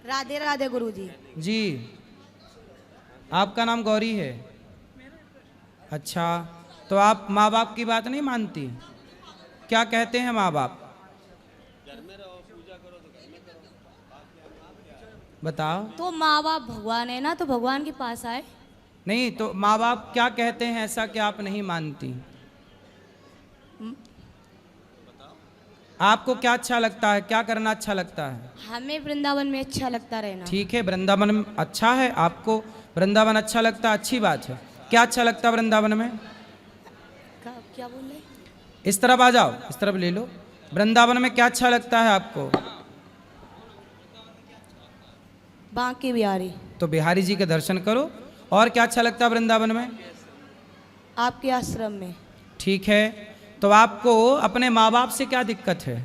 राधे राधे गुरुजी। जी, आपका नाम गौरी है? अच्छा, तो आप माँ बाप की बात नहीं मानती? क्या कहते हैं माँ बाप? बताओ। तो माँ बाप भगवान है ना, तो भगवान के पास आए। नहीं तो माँ बाप क्या कहते हैं ऐसा कि आप नहीं मानती? आपको क्या अच्छा लगता है, क्या करना अच्छा लगता है? हमें वृंदावन में अच्छा लगता रहना। ठीक है, वृंदावन में अच्छा है, आपको वृंदावन अच्छा लगता है, अच्छी बात है। क्या अच्छा लगता है वृंदावन में? क्या बोल रहे? इस तरफ आ जाओ, इस तरफ ले लो। वृंदावन में क्या अच्छा लगता है आपको? बांके बिहारी। तो बिहारी जी के दर्शन करो। और क्या अच्छा लगता है वृंदावन में? आपके आश्रम में। ठीक है, तो आपको अपने माँ बाप से क्या दिक्कत है?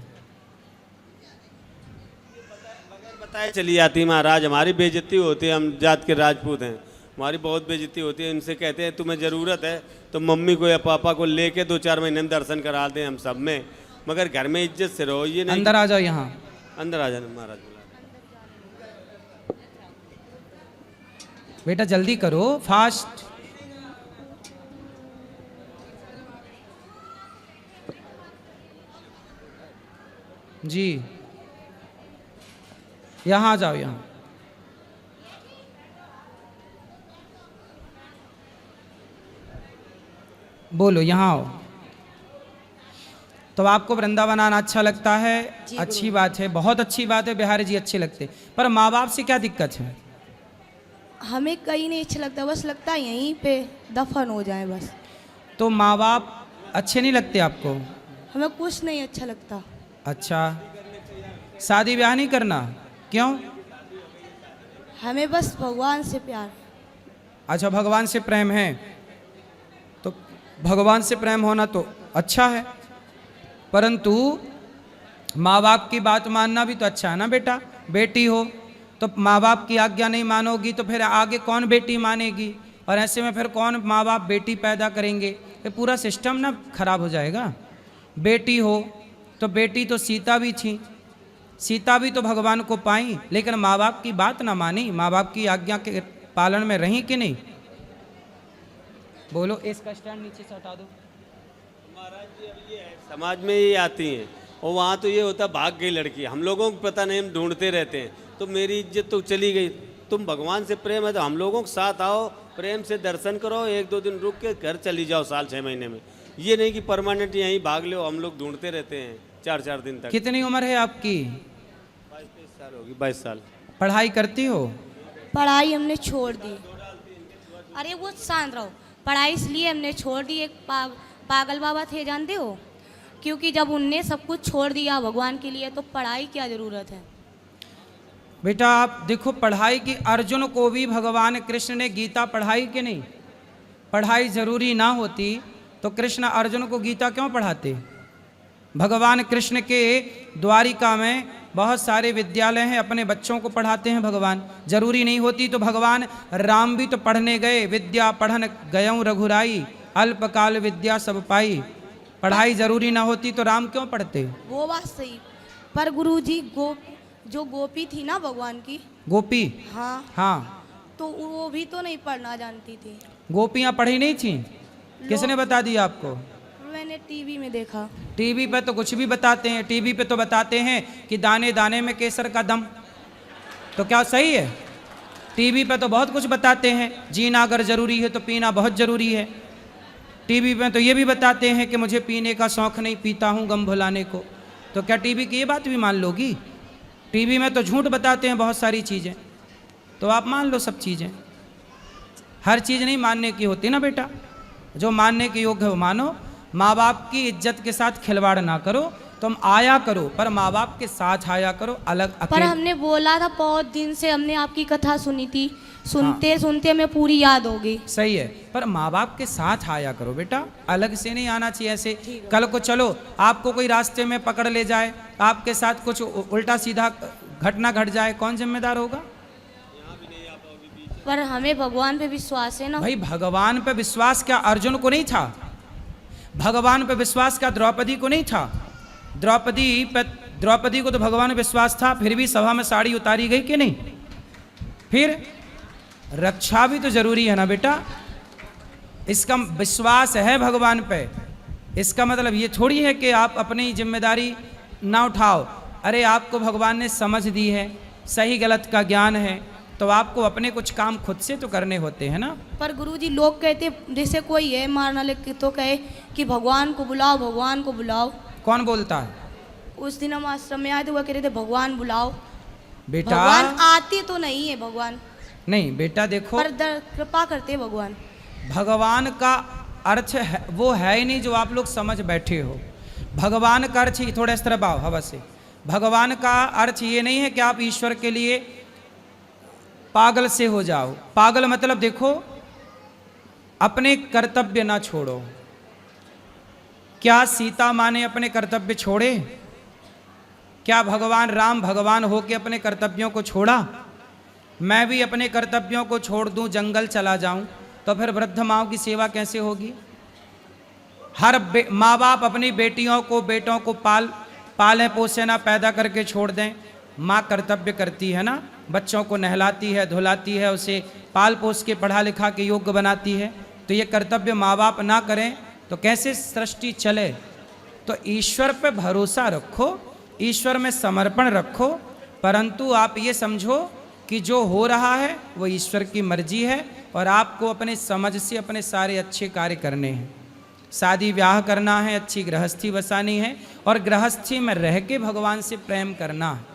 बताए चली जाती महाराज, हमारी बेइज्जती होती है, हम जात के राजपूत हैं, हमारी बहुत बेइज्जती होती है। इनसे कहते हैं तुम्हें ज़रूरत है तो मम्मी को या पापा को लेके 2-4 महीने में दर्शन करा दें हम सब में, मगर घर में इज्जत से रहो। ये नहीं अंदर आ जाओ, यहाँ अंदर आ जाना महाराज। बेटा जल्दी करो, फास्ट। जी, यहाँ आ जाओ, यहाँ। बोलो, यहाँ आओ। तो आपको वृंदावन आना अच्छा लगता है? अच्छी बात है, बहुत अच्छी बात है, बिहारी जी अच्छे लगते। पर माँ बाप से क्या दिक्कत है? हमें कहीं नहीं अच्छा लगता, बस लगता है यहीं पे दफन हो जाए बस। तो माँ बाप अच्छे नहीं लगते आपको? हमें कुछ नहीं अच्छा लगता। अच्छा, शादी ब्याह नहीं करना? क्यों? हमें बस भगवान से प्यार। अच्छा, भगवान से प्रेम है, तो भगवान से प्रेम होना तो अच्छा है, परंतु माँ बाप की बात मानना भी तो अच्छा है ना बेटा। बेटी हो तो माँ बाप की आज्ञा नहीं मानोगी तो फिर आगे कौन बेटी मानेगी? और ऐसे में फिर कौन माँ बाप बेटी पैदा करेंगे? ये पूरा सिस्टम ना खराब हो जाएगा। बेटी हो तो बेटी तो सीता भी थी, सीता भी तो भगवान को पाई, लेकिन माँ बाप की बात ना मानी, माँ बाप की आज्ञा के पालन में रही कि नहीं? बोलो, इसका स्टैंड नीचे से हटा दो। महाराज जी अब ये है, समाज में ये आती हैं और वहाँ तो ये होता भाग गई लड़की, हम लोगों को पता नहीं, हम ढूंढते रहते हैं, तो मेरी इज्जत तो चली गई। तुम भगवान से प्रेम है तो हम लोगों के साथ आओ, प्रेम से दर्शन करो, 1-2 दिन रुक के घर चली जाओ साल 6 महीने में। ये नहीं कि परमानेंट यहीं भाग लो, हम लोग ढूंढते रहते हैं 4-4 दिन तक। कितनी उम्र है आपकी? 22-23 साल होगी, 22 साल। पढ़ाई करती हो? पढ़ाई हमने छोड़ दी। अरे वो शांत रहो। पढ़ाई इसलिए हमने छोड़ दी, एक पागल बाबा थे जानते हो, क्योंकि जब उनने सब कुछ छोड़ दिया भगवान के लिए तो पढ़ाई क्या ज़रूरत है। बेटा आप देखो, पढ़ाई की, अर्जुन को भी भगवान कृष्ण ने गीता पढ़ाई कि नहीं? पढ़ाई जरूरी ना होती तो कृष्ण अर्जुन को गीता क्यों पढ़ाते? भगवान कृष्ण के द्वारिका में बहुत सारे विद्यालय हैं, अपने बच्चों को पढ़ाते हैं भगवान। जरूरी नहीं होती तो भगवान राम भी तो पढ़ने गए, विद्या पढ़न गयऊँ रघुराई, अल्पकाल विद्या सब पाई। पढ़ाई जरूरी ना होती तो राम क्यों पढ़ते? वो बात सही, पर गुरुजी जो गोपी थी ना भगवान की, गोपी? हाँ हाँ, तो वो भी तो नहीं पढ़ना जानती थी। गोपियाँ पढ़ी नहीं थी? किसने बता दिया आपको? मैंने टीवी में देखा। टीवी पे तो कुछ भी बताते हैं, टीवी पे तो बताते हैं कि दाने दाने में केसर का दम। तो क्या सही है? टीवी पे तो बहुत कुछ बताते हैं, जीना अगर जरूरी है तो पीना बहुत जरूरी है। टीवी पे तो ये भी बताते हैं कि मुझे पीने का शौक नहीं, पीता हूँ गम भुलाने को। तो क्या टीवी की ये बात भी मान लोगी? टीवी में तो झूठ बताते हैं बहुत सारी चीज़ें, तो आप मान लो सब चीज़ें। हर चीज़ नहीं मानने की होती ना बेटा, जो मानने के योग्य हो मानो। माँ बाप की इज्जत के साथ खिलवाड़ ना करो, तुम आया करो पर माँ बाप के साथ आया करो, अलग पर हमने बोला था, बहुत दिन से हमने आपकी कथा सुनी थी, सुनते सुनते हमें पूरी याद हो गई। सही है, पर माँ बाप के साथ आया करो बेटा, अलग से नहीं आना चाहिए ऐसे। कल को चलो आपको कोई रास्ते में पकड़ ले जाए, आपके साथ कुछ उल्टा सीधा घटना घट जाए, कौन जिम्मेदार होगा? पर हमें भगवान पे विश्वास है ना। भाई भगवान पे विश्वास क्या अर्जुन को नहीं था? भगवान पे विश्वास क्या द्रौपदी को नहीं था? द्रौपदी को तो भगवान पे विश्वास था, फिर भी सभा में साड़ी उतारी गई कि नहीं? फिर रक्षा भी तो जरूरी है ना बेटा। इसका विश्वास है भगवान पे, इसका मतलब ये थोड़ी है कि आप अपनी जिम्मेदारी ना उठाओ। अरे आपको भगवान ने समझ दी है, सही गलत का ज्ञान है, तो आपको अपने कुछ काम खुद से तो करने होते हैं ना। पर गुरुजी लोग कहते, जैसे कोई है मारना लेके तो कहे कि भगवान को बुलाओ, भगवान को बुलाओ। कौन बोलता है? उस दिन हम आश्रम में आए थे, वो कह रहे थे भगवान बुलाओ। बेटा भगवान आते तो नहीं है भगवान, नहीं बेटा देखो, पर कृपा करते भगवान। भगवान का अर्थ है, वो है ही नहीं जो आप लोग समझ बैठे हो। भगवान का अर्थ ही, थोड़ा इस तरफ आओ हवा से, भगवान का अर्थ ये नहीं है कि आप ईश्वर के लिए पागल से हो जाओ। पागल मतलब देखो, अपने कर्तव्य ना छोड़ो। क्या सीता माँ ने अपने कर्तव्य छोड़े? क्या भगवान राम भगवान हो के अपने कर्तव्यों को छोड़ा? मैं भी अपने कर्तव्यों को छोड़ दूं, जंगल चला जाऊं, तो फिर वृद्ध माँओं की सेवा कैसे होगी? हर माँ बाप अपनी बेटियों को बेटों को पालें पोसे ना, पैदा करके छोड़ दें। माँ कर्तव्य करती है ना, बच्चों को नहलाती है, धुलाती है, उसे पाल पोस के पढ़ा लिखा के योग्य बनाती है। तो ये कर्तव्य माँ बाप ना करें तो कैसे सृष्टि चले? तो ईश्वर पे भरोसा रखो, ईश्वर में समर्पण रखो, परंतु आप ये समझो कि जो हो रहा है वो ईश्वर की मर्जी है और आपको अपने समझ से अपने सारे अच्छे कार्य करने हैं। शादी ब्याह करना है, अच्छी गृहस्थी बसानी है और गृहस्थी में रह के भगवान से प्रेम करना है।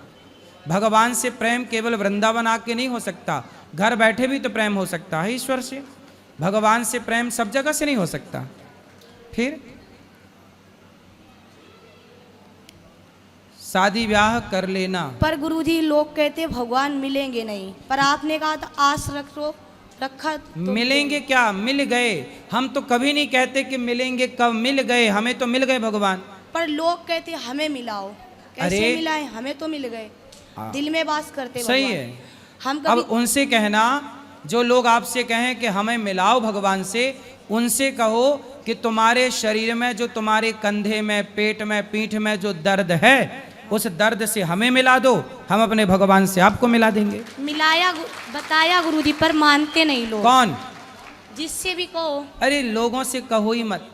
भगवान से प्रेम केवल वृंदावन आके नहीं हो सकता, घर बैठे भी तो प्रेम हो सकता है ईश्वर से। भगवान से प्रेम सब जगह से नहीं हो सकता। फिर शादी ब्याह कर लेना। पर गुरुजी लोग कहते भगवान मिलेंगे नहीं, पर आपने कहा था आस रखा तो मिलेंगे क्या? मिल गए। हम तो कभी नहीं कहते कि मिलेंगे कब, मिल गए, हमें तो मिल गए भगवान। पर लोग कहते हमें मिलाओ, कैसे मिलाए? हमें तो मिल गए, दिल में वास करते सही भगवान। है। हम अब कभी उनसे कहना, जो लोग आपसे कहें कि हमें मिलाओ भगवान से, उनसे कहो कि तुम्हारे शरीर में, जो तुम्हारे कंधे में, पेट में, पीठ में जो दर्द है, उस दर्द से हमें मिला दो, हम अपने भगवान से आपको मिला देंगे। मिलाया बताया गुरुजी, पर मानते नहीं लोग। कौन? जिससे भी कहो। अरे लोगों से कहो ही मत।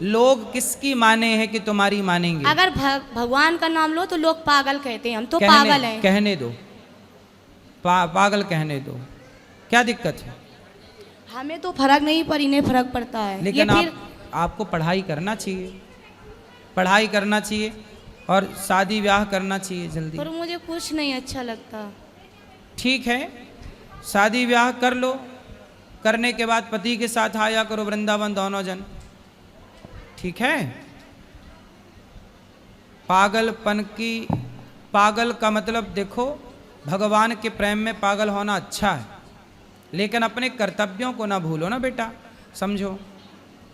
लोग किसकी माने हैं कि तुम्हारी मानेंगे? अगर भगवान का नाम लो तो लोग पागल कहते हैं, हम तो पागल हैं। कहने दो, पागल कहने दो, क्या दिक्कत है? हमें तो फर्क नहीं, पर इन्हें फर्क पड़ता है। लेकिन आपको पढ़ाई करना चाहिए, पढ़ाई करना चाहिए और शादी ब्याह करना चाहिए जल्दी। पर मुझे कुछ नहीं अच्छा लगता। ठीक है, शादी ब्याह कर लो, करने के बाद पति के साथ आया करो वृंदावन दोनों जन, ठीक है? पागलपन की, पागल का मतलब देखो, भगवान के प्रेम में पागल होना अच्छा है, लेकिन अपने कर्तव्यों को ना भूलो ना बेटा, समझो।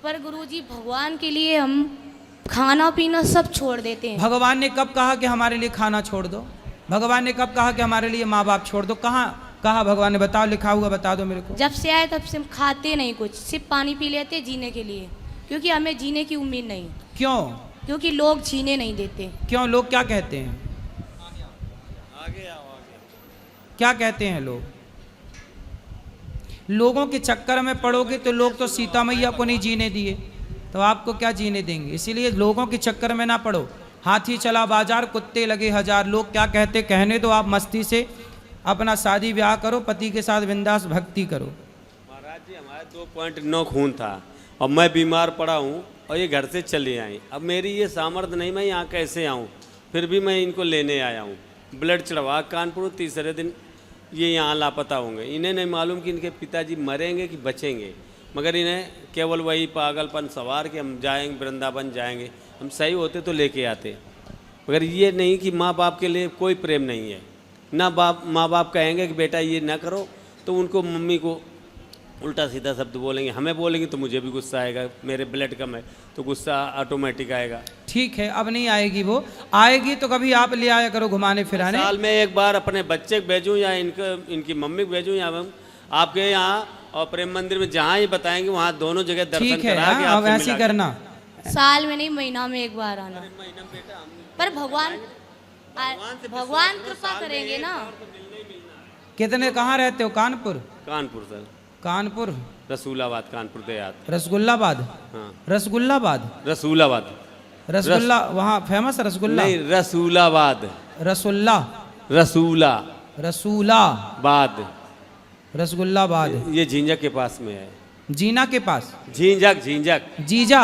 पर गुरुजी भगवान के लिए हम खाना पीना सब छोड़ देते हैं। भगवान ने कब कहा कि हमारे लिए खाना छोड़ दो? भगवान ने कब कहा कि हमारे लिए माँ बाप छोड़ दो? कहाँ कहा भगवान ने? बताओ, लिखा हुआ बता दो मेरे को। जब से आए तब से हम खाते नहीं कुछ, सिर्फ पानी पी लेते जीने के लिए, क्योंकि हमें जीने की उम्मीद नहीं। क्यों? क्योंकि लोग जीने नहीं देते। क्यों? लोग क्या कहते हैं? क्या कहते हैं लोग? लोगों के चक्कर में पड़ोगे तो लोग तो सीता मैया को नहीं जीने दिए, तो आपको क्या जीने देंगे? इसीलिए लोगों के चक्कर में ना पड़ो। हाथी चला बाजार, कुत्ते लगे हजार, लोग क्या कहते कहने दो, आप मस्ती से अपना शादी ब्याह करो, पति के साथ बिंदास भक्ति करो। महाराज जी हमारे 2.9 खून था और मैं बीमार पड़ा हूँ और ये घर से चले आई। अब मेरी ये सामर्थ्य नहीं, मैं यहाँ कैसे आऊँ? फिर भी मैं इनको लेने आया हूँ। ब्लड चढ़वा कानपुर, तीसरे दिन ये यहाँ लापता होंगे। इन्हें नहीं मालूम कि इनके पिताजी मरेंगे कि बचेंगे, मगर इन्हें केवल वही पागलपन सवार कि हम जाएंगे वृंदावन जाएंगे, हम सही होते तो लेके आते। मगर ये नहीं कि माँ बाप के लिए कोई प्रेम नहीं है ना। माँ बाप कहेंगे कि बेटा ये ना करो तो उनको मम्मी को उल्टा सीधा शब्द बोलेंगे, हमें बोलेंगे तो मुझे भी गुस्सा आएगा, मेरे ब्लड कम है तो गुस्सा ऑटोमेटिक आएगा। ठीक है, अब नहीं आएगी, वो आएगी तो कभी आप ले आया करो घुमाने फिराने। साल में एक बार अपने बच्चे को भेजूँ या इनकी मम्मी को भेजूँ या आपके यहाँ और प्रेम मंदिर में जहाँ ही बताएंगे वहाँ दोनों जगह दर्शन करा के अब ऐसे करना। साल में नहीं, महीना में एक बार आना। पर भगवान कृपा करेंगे ना। कितने कहाँ रहते हो? कानपुर? कानपुर सर। कानपुर, रसूलाबाद, कानपुर देहात। रसगुल्लाबाद? हाँ, रसगुल्लाबाद, रसूलाबाद। रसगुल्ला वहाँ फेमस रसगुल्ला? नहीं, रसूलाबाद। रसुल्ला, रसूला रसूलाबाद, रसगुल्लाबाद। ये झींझक के पास में है। जीना के पास? झींझक, झींझक, जीजा?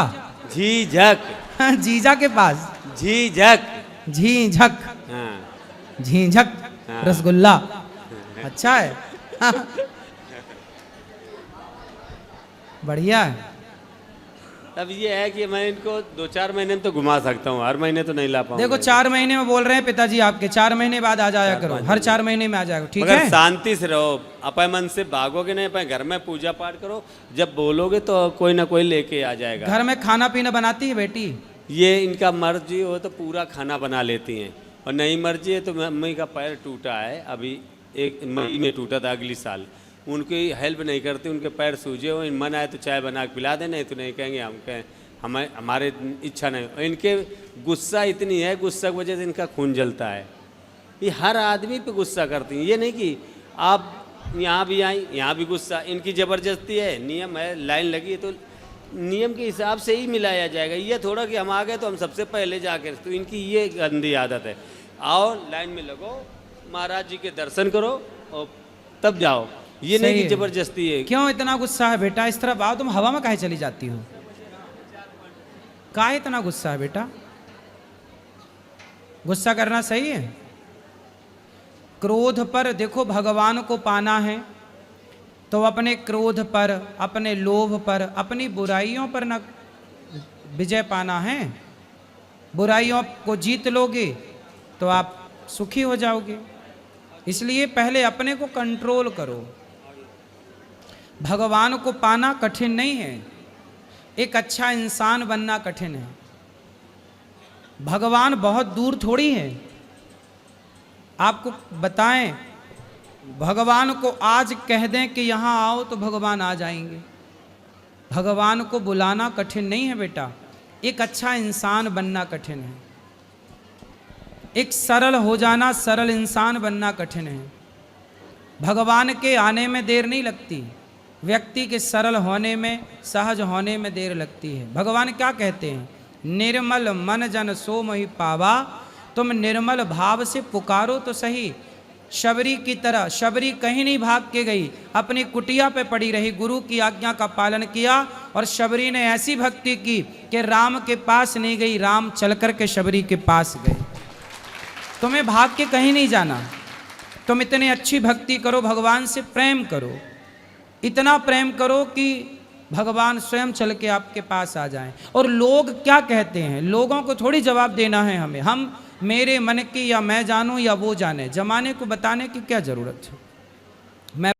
झीझक, जीजा के पास? झीझक। झीझक, हाँ, झीझक हाँ। रसगुल्ला, अच्छा है। बढ़िया है। तब ये है कि मैं इनको 2-4 महीने में तो घुमा सकता हूँ, हर महीने तो नहीं ला पाऊंगा। देखो 4 महीने में बोल रहे हैं पिताजी आपके, 4 महीने बाद आ जाया करो, हर 4 महीने में आ जाएगा, ठीक मगर है? शांति से रहो, अपने मन से भागोगे नहीं, अपने घर में पूजा पाठ करो, जब बोलोगे तो कोई ना कोई लेके आ जाएगा। घर में खाना पीना बनाती है बेटी? ये इनका मर्जी हो तो पूरा खाना बना लेती हैं, और नहीं मर्जी है तो मम्मी का पैर टूटा है, अभी 1 मई में टूटा था, अगली साल। उनकी हेल्प नहीं करती, उनके पैर सूजे हो, इन मन आए तो चाय बना के पिला दे, नहीं तो नहीं कहेंगे हम कहें हमारे इच्छा नहीं। इनके गुस्सा इतनी है, गुस्सा की वजह से इनका खून जलता है। ये हर आदमी पे गुस्सा करती हैं, ये नहीं कि आप यहाँ भी आई यहाँ भी गुस्सा, इनकी ज़बरदस्ती है, नियम है, लाइन लगी है तो नियम के हिसाब से ही मिलाया जाएगा। ये थोड़ा कि हम आ गए तो हम सबसे पहले जाके, तो इनकी ये गंदी आदत है। आओ लाइन में लगो, महाराज जी के दर्शन करो और तब जाओ, ये नहीं कि जबरदस्ती है। क्यों इतना गुस्सा है बेटा? इस तरफ आओ, तुम हवा में काहे चली जाती हो? काहे इतना गुस्सा है बेटा? गुस्सा करना सही है? क्रोध पर देखो, भगवान को पाना है तो अपने क्रोध पर, अपने लोभ पर, अपनी बुराइयों पर न विजय पाना है। बुराइयों को जीत लोगे तो आप सुखी हो जाओगे। इसलिए पहले अपने को कंट्रोल करो। भगवान को पाना कठिन नहीं है, एक अच्छा इंसान बनना कठिन है। भगवान बहुत दूर थोड़ी है। आपको बताएं, भगवान को आज कह दें कि यहाँ आओ तो भगवान आ जाएंगे। भगवान को बुलाना कठिन नहीं है बेटा, एक अच्छा इंसान बनना कठिन है। एक सरल हो जाना, सरल इंसान बनना कठिन है। भगवान के आने में देर नहीं लगती, व्यक्ति के सरल होने में, सहज होने में देर लगती है। भगवान क्या कहते हैं? निर्मल मन जन सो मोहि पावा, तुम निर्मल भाव से पुकारो तो सही। शबरी की तरह, शबरी कहीं नहीं भाग के गई, अपनी कुटिया पे पड़ी रही, गुरु की आज्ञा का पालन किया, और शबरी ने ऐसी भक्ति की कि राम के पास नहीं गई, राम चल कर के शबरी के पास गए। तुम्हें भाग के कहीं नहीं जाना, तुम इतनी अच्छी भक्ति करो, भगवान से प्रेम करो, इतना प्रेम करो कि भगवान स्वयं चल के आपके पास आ जाएं। और लोग क्या कहते हैं, लोगों को थोड़ी जवाब देना है हमें। हम मेरे मन की या मैं जानूं या वो जाने, जमाने को बताने की क्या जरूरत है। मैं